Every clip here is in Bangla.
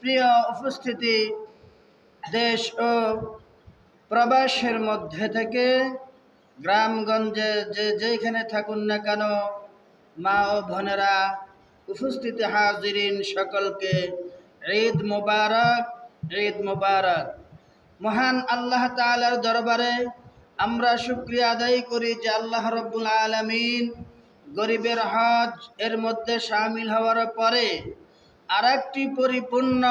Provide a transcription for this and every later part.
প্রিয় উপস্থিতি, দেশ ও প্রবাসের মধ্যে থেকে গ্রামগঞ্জে যেখানে থাকুন না কেন, মা ও বোনেরা, উপস্থিতি হাজিরিন সকলকে ঈদ মোবারক, ঈদ মোবারক। মহান আল্লাহ তাআলার দরবারে আমরা শুকরিয়া আদায় করি যে আল্লাহ রব্বুল আলামিন গরিবের হজ এর মধ্যে শামিল হওয়ার পরে আরেকটি পরিপূর্ণ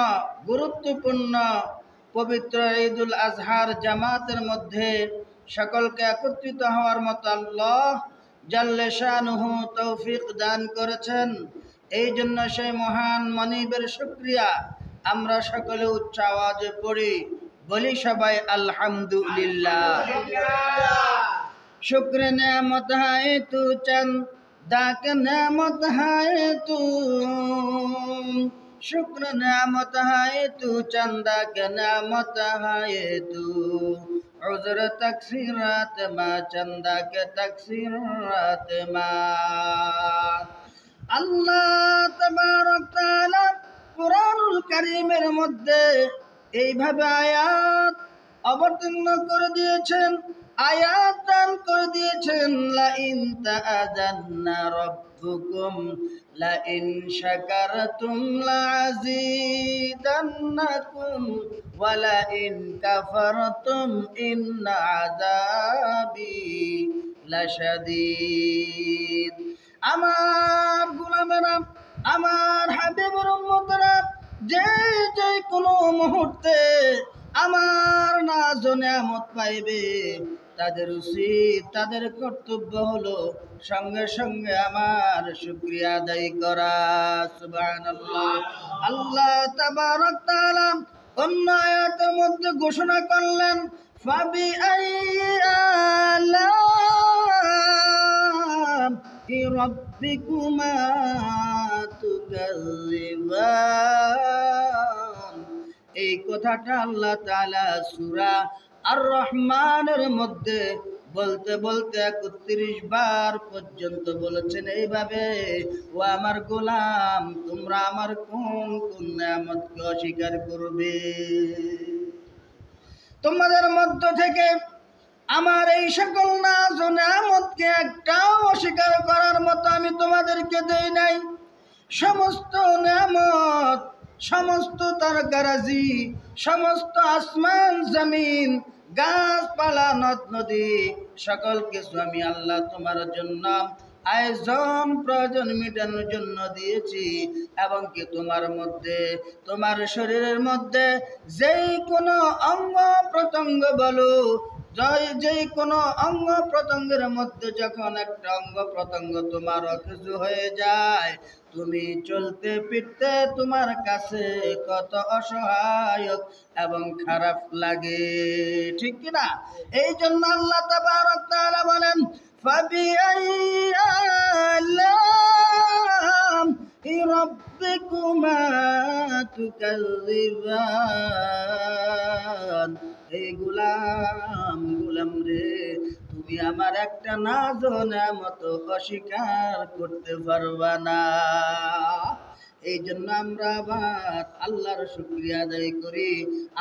গুরুত্বপূর্ণ পবিত্র ঈদুল আজহার জামাতের মধ্যে সকলকে একত্রিত হওয়ার মতো আল্লাহ জাল্লে শানুহু তৌফিক দান করেছেন। এই জন্য সেই মহান মনিবের শুকরিয়া আমরা সকলে উচ্চ আওয়াজে পড়ি, বলি সবাই আলহামদুলিল্লাহ। शुक्र नेमत है तू चंदा के नेमत है तू, शुक्र नेमत है तू चंदा के नेमत है तू, उज़्र तकसीरात मा चंदा के तकसीरात मा। আল্লাহ তাবারক তাআলা কুরআনুল কারীমের মধ্যে এইভাবে আয়াত অবতীর্ণ করে দিয়েছেন, আয়াত দান করে দিয়েছেন, লা ইন তাআযান্না রাব্বুকুম লা ইন শাকারতুম লা আযীদান্নাকুম ওয়া লা ইন কাফারতুম ইন্না আযাবি লাশাদীদ। আমার গোলামেরা, আমার হাবিবের উম্মতেরা, যে যে কোনো মুহূর্তে আমার নাজ ও নেয়ামত পাইবে, তাদের উচিত, তাদের কর্তব্য হলো সঙ্গে সঙ্গে আমার শুকরিয়া আদায় করা। সুবহানাল্লাহ। আল্লাহ তাবারক তাআলা অন্য আয়াতের মধ্যে ঘোষণা করলেন, ফাবি আইয়ি আলা'i রাব্বিকুমা তুকাযযিবান। এই কথাটা আল্লাহ তাআলা সূরা আর রহমানের মধ্যে বলতে বলতে ৩১ বার পর্যন্ত বলেছেন এইভাবে, ও আমার গোলাম, তোমরা আমার কোন কোন নিয়ামতকে অস্বীকার করবে? তোমাদের মধ্য থেকে আমার এই সকল নাজ ও নিয়ামতকে একটাও অস্বীকার করার মতো আমি তোমাদেরকে দেই নাই। সমস্ত নিয়ামত, সমস্ত তারকারাজি, সমস্ত আসমান জমিন, গাছপালা, নদ নদী, সকল কিছু আমি আল্লাহ তোমার জন্য আয়োজন প্রয়োজন মেটানোর জন্য দিয়েছি। এবং কি তোমার মধ্যে, তোমার শরীরের মধ্যে যেই কোনো অঙ্গ প্রত্যঙ্গ বলো, যে কোনো অঙ্গ প্রত্যঙ্গের মধ্যে যখন একটা অঙ্গ প্রত্যঙ্গ তোমার অকেজু হয়ে যায়, তুমি চলতে ফিরতে তোমার কাছে কত অসহায়ক এবং খারাপ লাগে, ঠিক কিনা? এই জন্য আল্লাহ তাবারক তাআলা বলেন, ফাবিআইয়ি আলা'i রাব্বিকুমা তুকাযযিবান। এই গোলাম, গোলাম রে, তুমি আমার একটা নাজ ও নেয়ামত অস্বীকার করতে পারবা না। এই জন্য আমরা আবার আল্লাহর শুকরিয়া আদায় করি।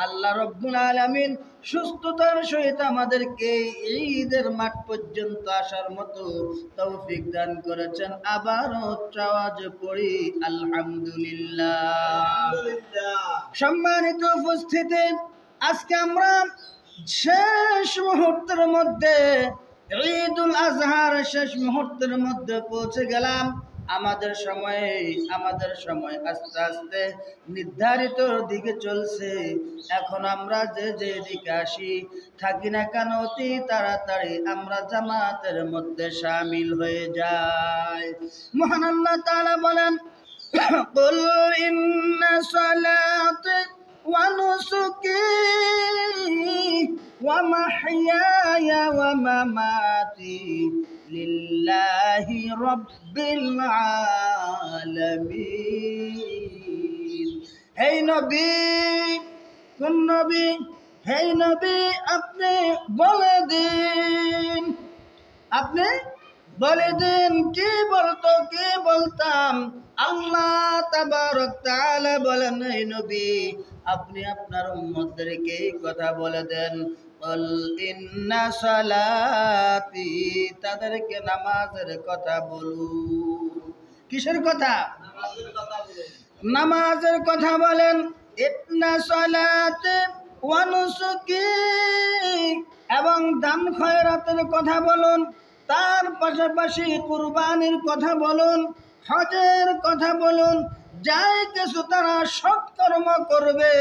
আল্লাহ রব্বুল আলামিন সুস্থতার সহিত আমাদেরকে ঈদের মাঠ পর্যন্ত আসার মতো তৌফিক দান করেছেন। আবারও উচ্চ আওয়াজে পড়ি আলহামদুলিল্লাহ। সম্মানিত উপস্থিতি, আজকে আমরা শেষ মুহূর্তের মধ্যে, ঈদুল আজহার শেষ মুহূর্তের মধ্যে পৌঁছে গেলাম। আমাদের সময় আস্তে আস্তে নির্ধারিত দিকে চলছে। এখন আমরা যে দিকে আসি থাকি না কেন, অতি তাড়াতাড়ি আমরা জামাতের মধ্যে শামিল হয়ে যাই। মহান আল্লাহ তাআলা বলেন, কুল ইন্না সালাতি ওয়া নুসুকি ওয়া মাহইয়ায়া ওয়া মামাতি লিল্লাহি রাব্বিল আলামিন। হে নবী, কোন নবী? হে নবী, আপনি বলে দিন, আপনি বলে দিন, কি বলতাম আল্লাহ তাবারক তাআলা বলেন, হে নবী আপনি আপনার উম্মতদেরকে এই কথা বলে দেন, কুল ইন্না সালাতি, তাদেরকে নামাজের কথা বলুন। কিসের কথা? নামাজের কথা বলেন। ইন্না সালাতি ওয়া নুসুকি, এবং দান খয়রাতের কথা বলুন। তার পাশাপাশি কুরবানির কথা বলুন, হজের কথা বলুন। যাই কিছু তারা সৎকর্ম করবে,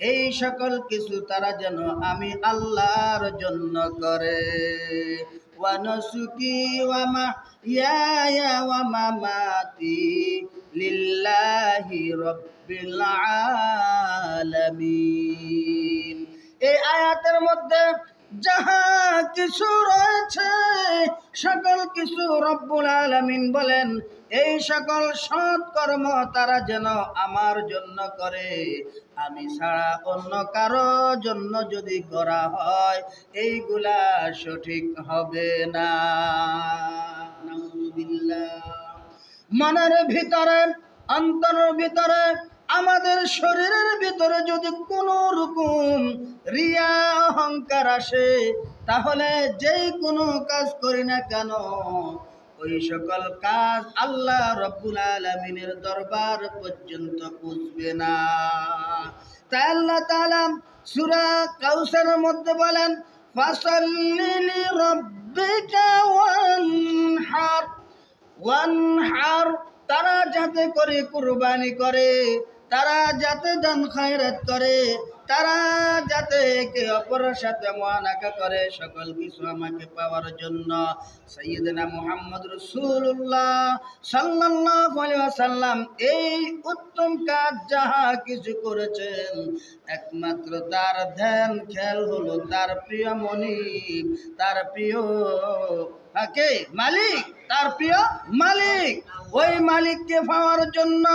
এই সকল কিছু তারা যেন আমি আল্লাহর জন্য করে। ওয়া নুসুকি ওয়া মাহইয়ায়া ওয়া মামাতি লিল্লাহি রাব্বিল আলামিন। এই আয়াতের মধ্যে যাহা কিছু রয়েছে সকল কিছু রব্বুল আলামিন বলেন এই সকল সৎ কর্ম তারা যেন আমার জন্য করে, আমি ছাড়া অন্য কারো জন্য যদি করা হয় এইগুলা সঠিক হবে না। নাউযুবিল্লাহ। মনের ভিতরে, অন্তরের ভিতরে, আমাদের শরীরের ভিতরে যদি কোনো রকম রিয়া অহংকার আসে, তাহলে যেই কোনো কাজ করি না কেন ওই সকল কাজ আল্লাহ রব্বুল আলামিনের দরবার পর্যন্ত পৌঁছবে না। তাই আল্লাহ তাআলা সূরা কাউসারের মধ্যে বলেন, ফাসাল্লি লিরাব্বিকা ওয়ানহার। ওয়ানহার, তারা যাতে করে কুরবানি করে, তারা যাতে দান খয়রাত করে, তারা যাতে একে অপরের সাথে মুআনাকা করে, সকল কিছু আমাকে পাওয়ার জন্য সাইয়্যিদনা মুহাম্মদ রাসূলুল্লাহ সাল্লাল্লাহু আলাইহি ওয়াসাল্লাম এই উত্তম কাজ যাহা কিছু করেছেন, একমাত্র তার ধ্যান খেয়াল হলো তার প্রিয় মনিব, তার প্রিয় কে মালিক, তার প্রিয় মালিক। ওই মালিককে পাওয়ার জন্য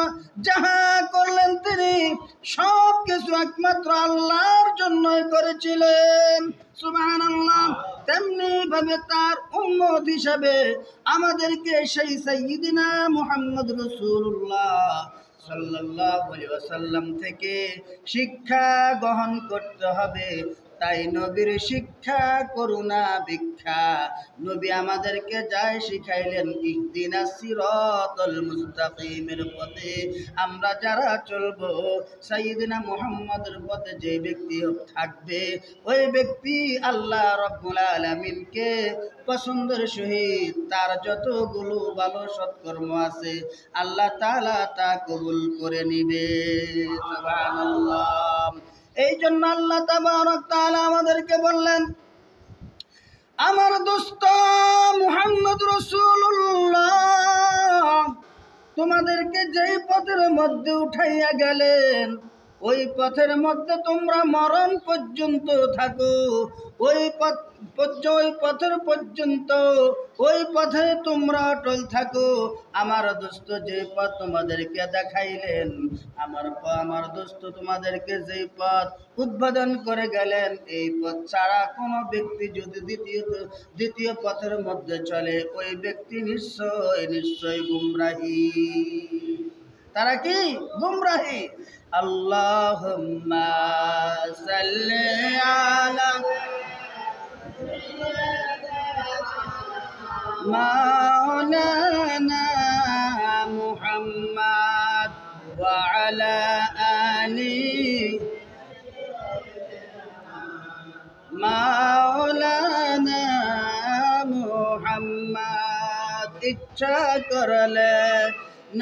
যাহা করলেন তিনি সব কিছু একমাত্র আল্লাহর জন্যই করেছিলেন। সুবহানাল্লাহ। তেমনি ভাবে তার উম্মত হিসাবে আমাদেরকে সেই সাইয়্যিদিনা মুহাম্মদ রাসূলুল্লাহ সাল্লাল্লাহু আলাইহি ওয়াসাল্লাম থেকে শিক্ষা গ্রহণ করতে হবে। তাই নবীর শিক্ষা করুণা ভিক্ষা। নবী আমাদেরকে যাই শিখাইলেন ইহদিনাস সিরাতাল মুস্তাকিমের পথে আমরা যারা চলবো, সাইয়্যিদিনা মুহাম্মদের পথে যে ব্যক্তি থাকবে ওই ব্যক্তি আল্লাহ রাব্বুল আলামিনকে পছন্দের সহিত তার যতগুলো ভালো সৎকর্ম আছে আল্লাহ তাআলা তা কবুল করে নিবে। সুবহানাল্লাহ। এই জন্য আল্লাহ তাবারক তাআলা আমাদেরকে বললেন, আমার দোস্ত মুহাম্মদ রাসূলুল্লাহ তোমাদেরকে যেই পথের মধ্যে উঠাইয়া গেলেন ওই পথের মধ্যে তোমরা মরণ পর্যন্ত থাকো। ওই পথের পর্যন্ত ওই পথে তোমরা অটল থাকো। আমার দোস্ত যে পথ তোমাদেরকে দেখাইলেন, আমার দোস্ত তোমাদেরকে যে পথ উদ্বোধন করে গেলেন, এই পথ ছাড়া কোনো ব্যক্তি যদি দ্বিতীয় পথের মধ্যে চলে ওই ব্যক্তি নিশ্চয় গুমরাহী। তারা কি? গুমরাহী। আল্লাহুম্মা সাল্লি আলা মাওলানা মুহাম্মদ ওয়া আলা আলি মাওলানা মুহাম্মদ। ইচ্ছা করলে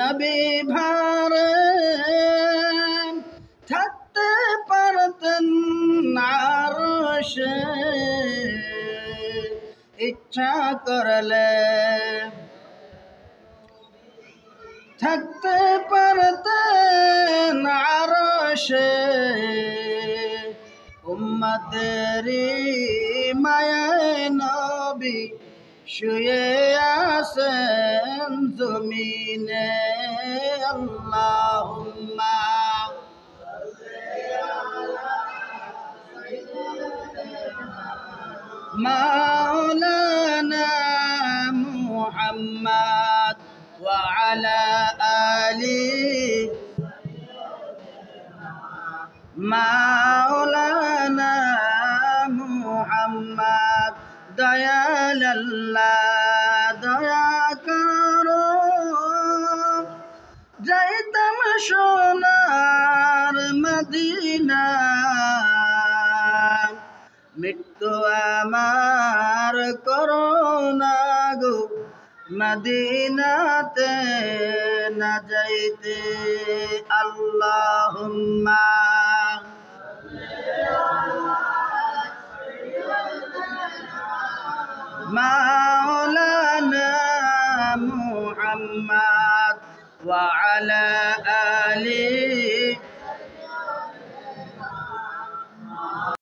নবী ভারে থাকতে পারতেন আরশে, ইচ্ছা করলে থাকতে পারতেন আরশে। উম্মতেরি মায়ায় নবী শুয়ে আছেন জমিনে। আল্লাহুম্মা মাওলানা মুহাম্মদ ওয়া আলা মাওলানা মুহাম্মদ দয়াল আল্লাহ দয়া করো যাইতাম সোনার মদিনা মৃত্যু আমার করোনা গো মদিনাতে না যাইতে আল্লাহুম্মা মাওলানা মুহাম্মদ ওয়া আলা আলি